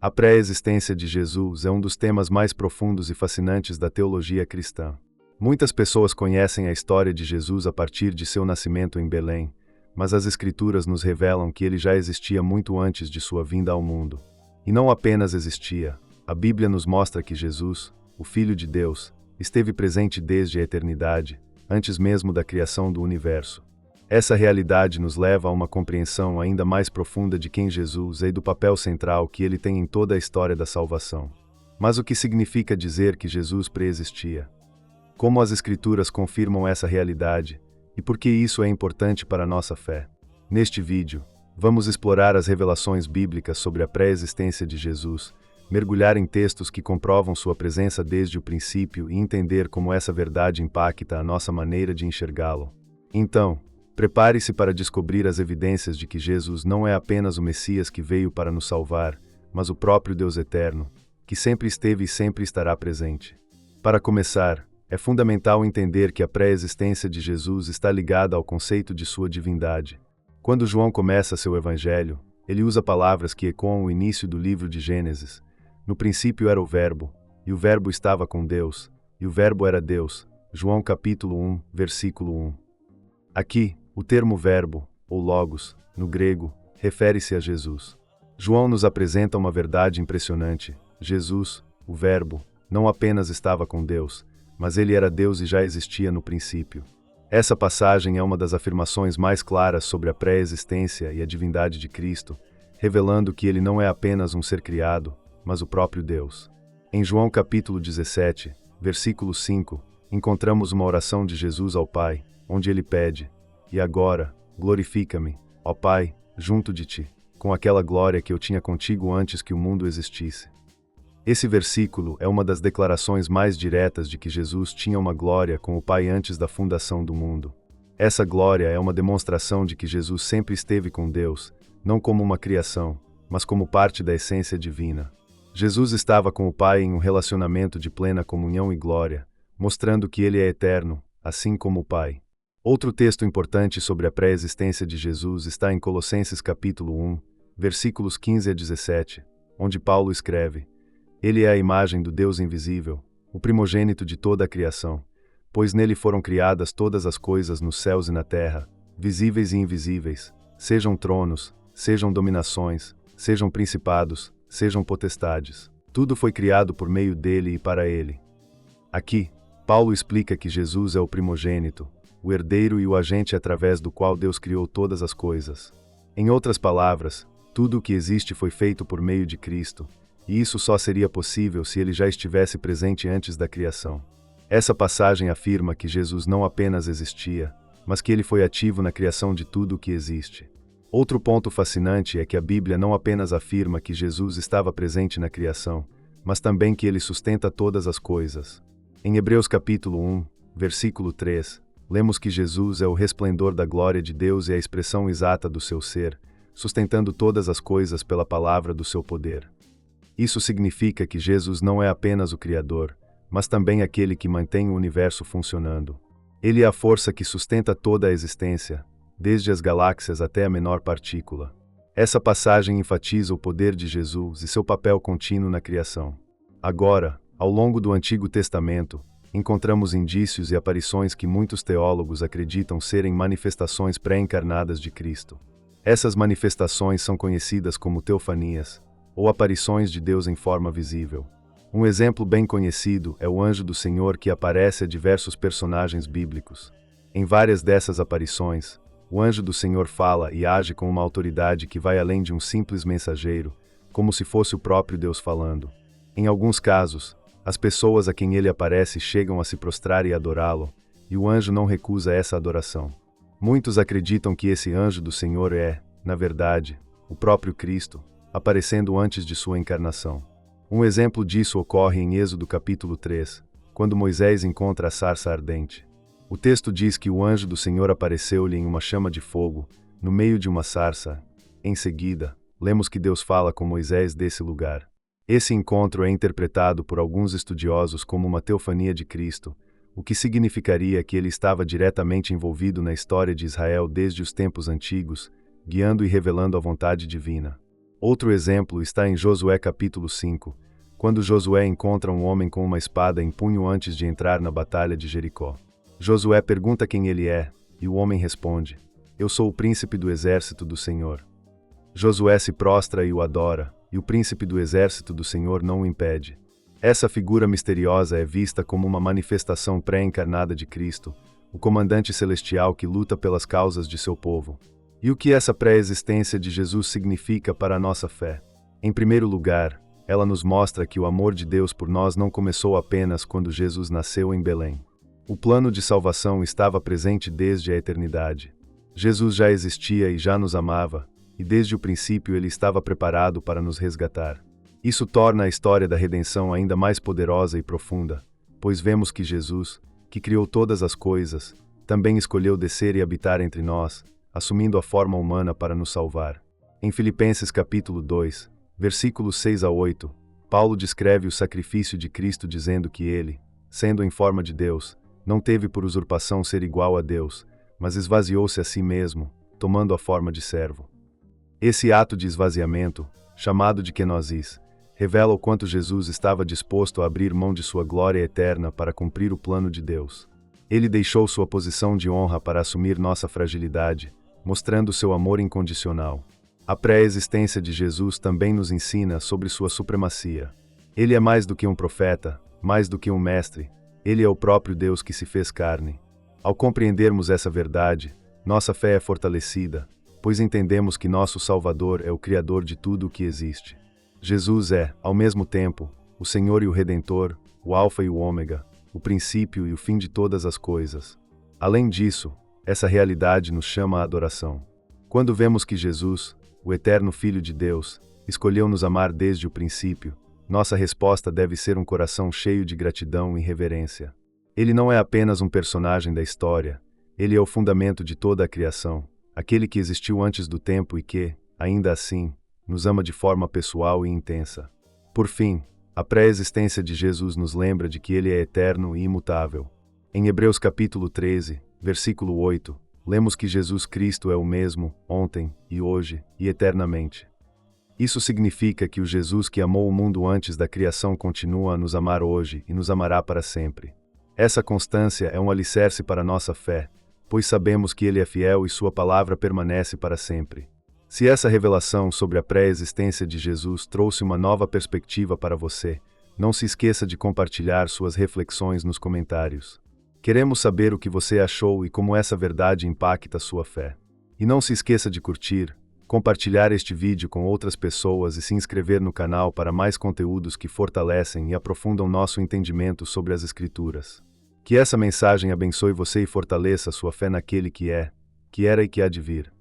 A pré-existência de Jesus é um dos temas mais profundos e fascinantes da teologia cristã. Muitas pessoas conhecem a história de Jesus a partir de seu nascimento em Belém, mas as Escrituras nos revelam que ele já existia muito antes de sua vinda ao mundo. E não apenas existia, a Bíblia nos mostra que Jesus, o Filho de Deus, esteve presente desde a eternidade, antes mesmo da criação do universo. Essa realidade nos leva a uma compreensão ainda mais profunda de quem Jesus é e do papel central que ele tem em toda a história da salvação. Mas o que significa dizer que Jesus pré-existia? Como as Escrituras confirmam essa realidade, e por que isso é importante para a nossa fé? Neste vídeo, vamos explorar as revelações bíblicas sobre a pré-existência de Jesus, mergulhar em textos que comprovam sua presença desde o princípio e entender como essa verdade impacta a nossa maneira de enxergá-lo. Então, prepare-se para descobrir as evidências de que Jesus não é apenas o Messias que veio para nos salvar, mas o próprio Deus eterno, que sempre esteve e sempre estará presente. Para começar, é fundamental entender que a pré-existência de Jesus está ligada ao conceito de sua divindade. Quando João começa seu evangelho, ele usa palavras que ecoam o início do livro de Gênesis. No princípio era o Verbo, e o Verbo estava com Deus, e o Verbo era Deus. João capítulo 1, versículo 1. Aqui, o termo verbo, ou logos, no grego, refere-se a Jesus. João nos apresenta uma verdade impressionante. Jesus, o Verbo, não apenas estava com Deus, mas ele era Deus e já existia no princípio. Essa passagem é uma das afirmações mais claras sobre a pré-existência e a divindade de Cristo, revelando que ele não é apenas um ser criado, mas o próprio Deus. Em João capítulo 17, versículo 5, encontramos uma oração de Jesus ao Pai, onde ele pede: "E agora, glorifica-me, ó Pai, junto de ti, com aquela glória que eu tinha contigo antes que o mundo existisse." Esse versículo é uma das declarações mais diretas de que Jesus tinha uma glória com o Pai antes da fundação do mundo. Essa glória é uma demonstração de que Jesus sempre esteve com Deus, não como uma criação, mas como parte da essência divina. Jesus estava com o Pai em um relacionamento de plena comunhão e glória, mostrando que ele é eterno, assim como o Pai. Outro texto importante sobre a pré-existência de Jesus está em Colossenses capítulo 1, versículos 15 a 17, onde Paulo escreve: "Ele é a imagem do Deus invisível, o primogênito de toda a criação, pois nele foram criadas todas as coisas nos céus e na terra, visíveis e invisíveis, sejam tronos, sejam dominações, sejam principados, sejam potestades. Tudo foi criado por meio dele e para ele." Aqui, Paulo explica que Jesus é o primogênito, o herdeiro e o agente através do qual Deus criou todas as coisas. Em outras palavras, tudo o que existe foi feito por meio de Cristo, e isso só seria possível se ele já estivesse presente antes da criação. Essa passagem afirma que Jesus não apenas existia, mas que ele foi ativo na criação de tudo o que existe. Outro ponto fascinante é que a Bíblia não apenas afirma que Jesus estava presente na criação, mas também que ele sustenta todas as coisas. Em Hebreus capítulo 1, versículo 3, lemos que Jesus é o resplendor da glória de Deus e a expressão exata do seu ser, sustentando todas as coisas pela palavra do seu poder. Isso significa que Jesus não é apenas o Criador, mas também aquele que mantém o universo funcionando. Ele é a força que sustenta toda a existência, desde as galáxias até a menor partícula. Essa passagem enfatiza o poder de Jesus e seu papel contínuo na criação. Agora, ao longo do Antigo Testamento, encontramos indícios e aparições que muitos teólogos acreditam serem manifestações pré-encarnadas de Cristo. Essas manifestações são conhecidas como teofanias, ou aparições de Deus em forma visível. Um exemplo bem conhecido é o anjo do Senhor que aparece a diversos personagens bíblicos. Em várias dessas aparições, o anjo do Senhor fala e age com uma autoridade que vai além de um simples mensageiro, como se fosse o próprio Deus falando. Em alguns casos, as pessoas a quem ele aparece chegam a se prostrar e adorá-lo, e o anjo não recusa essa adoração. Muitos acreditam que esse anjo do Senhor é, na verdade, o próprio Cristo, aparecendo antes de sua encarnação. Um exemplo disso ocorre em Êxodo capítulo 3, quando Moisés encontra a sarça ardente. O texto diz que o anjo do Senhor apareceu-lhe em uma chama de fogo, no meio de uma sarça. Em seguida, lemos que Deus fala com Moisés desse lugar. Esse encontro é interpretado por alguns estudiosos como uma teofania de Cristo, o que significaria que ele estava diretamente envolvido na história de Israel desde os tempos antigos, guiando e revelando a vontade divina. Outro exemplo está em Josué capítulo 5, quando Josué encontra um homem com uma espada em punho antes de entrar na batalha de Jericó. Josué pergunta quem ele é, e o homem responde: Eu sou o príncipe do exército do Senhor. Josué se prostra e o adora, e o príncipe do exército do Senhor não o impede. Essa figura misteriosa é vista como uma manifestação pré-encarnada de Cristo, o comandante celestial que luta pelas causas de seu povo. E o que essa pré-existência de Jesus significa para a nossa fé? Em primeiro lugar, ela nos mostra que o amor de Deus por nós não começou apenas quando Jesus nasceu em Belém. O plano de salvação estava presente desde a eternidade. Jesus já existia e já nos amava, e desde o princípio ele estava preparado para nos resgatar. Isso torna a história da redenção ainda mais poderosa e profunda, pois vemos que Jesus, que criou todas as coisas, também escolheu descer e habitar entre nós, assumindo a forma humana para nos salvar. Em Filipenses capítulo 2, versículos 6 a 8, Paulo descreve o sacrifício de Cristo dizendo que ele, sendo em forma de Deus, não teve por usurpação ser igual a Deus, mas esvaziou-se a si mesmo, tomando a forma de servo. Esse ato de esvaziamento, chamado de kenosis, revela o quanto Jesus estava disposto a abrir mão de sua glória eterna para cumprir o plano de Deus. Ele deixou sua posição de honra para assumir nossa fragilidade, mostrando seu amor incondicional. A pré-existência de Jesus também nos ensina sobre sua supremacia. Ele é mais do que um profeta, mais do que um mestre, ele é o próprio Deus que se fez carne. Ao compreendermos essa verdade, nossa fé é fortalecida, pois entendemos que nosso Salvador é o Criador de tudo o que existe. Jesus é, ao mesmo tempo, o Senhor e o Redentor, o Alfa e o Ômega, o princípio e o fim de todas as coisas. Além disso, essa realidade nos chama à adoração. Quando vemos que Jesus, o eterno Filho de Deus, escolheu nos amar desde o princípio, nossa resposta deve ser um coração cheio de gratidão e reverência. Ele não é apenas um personagem da história, ele é o fundamento de toda a criação, aquele que existiu antes do tempo e que, ainda assim, nos ama de forma pessoal e intensa. Por fim, a pré-existência de Jesus nos lembra de que ele é eterno e imutável. Em Hebreus capítulo 13, versículo 8, lemos que Jesus Cristo é o mesmo, ontem, e hoje, e eternamente. Isso significa que o Jesus que amou o mundo antes da criação continua a nos amar hoje e nos amará para sempre. Essa constância é um alicerce para nossa fé, pois sabemos que ele é fiel e sua palavra permanece para sempre. Se essa revelação sobre a pré-existência de Jesus trouxe uma nova perspectiva para você, não se esqueça de compartilhar suas reflexões nos comentários. Queremos saber o que você achou e como essa verdade impacta sua fé. E não se esqueça de curtir, compartilhar este vídeo com outras pessoas e se inscrever no canal para mais conteúdos que fortalecem e aprofundam nosso entendimento sobre as Escrituras. Que essa mensagem abençoe você e fortaleça sua fé naquele que é, que era e que há de vir.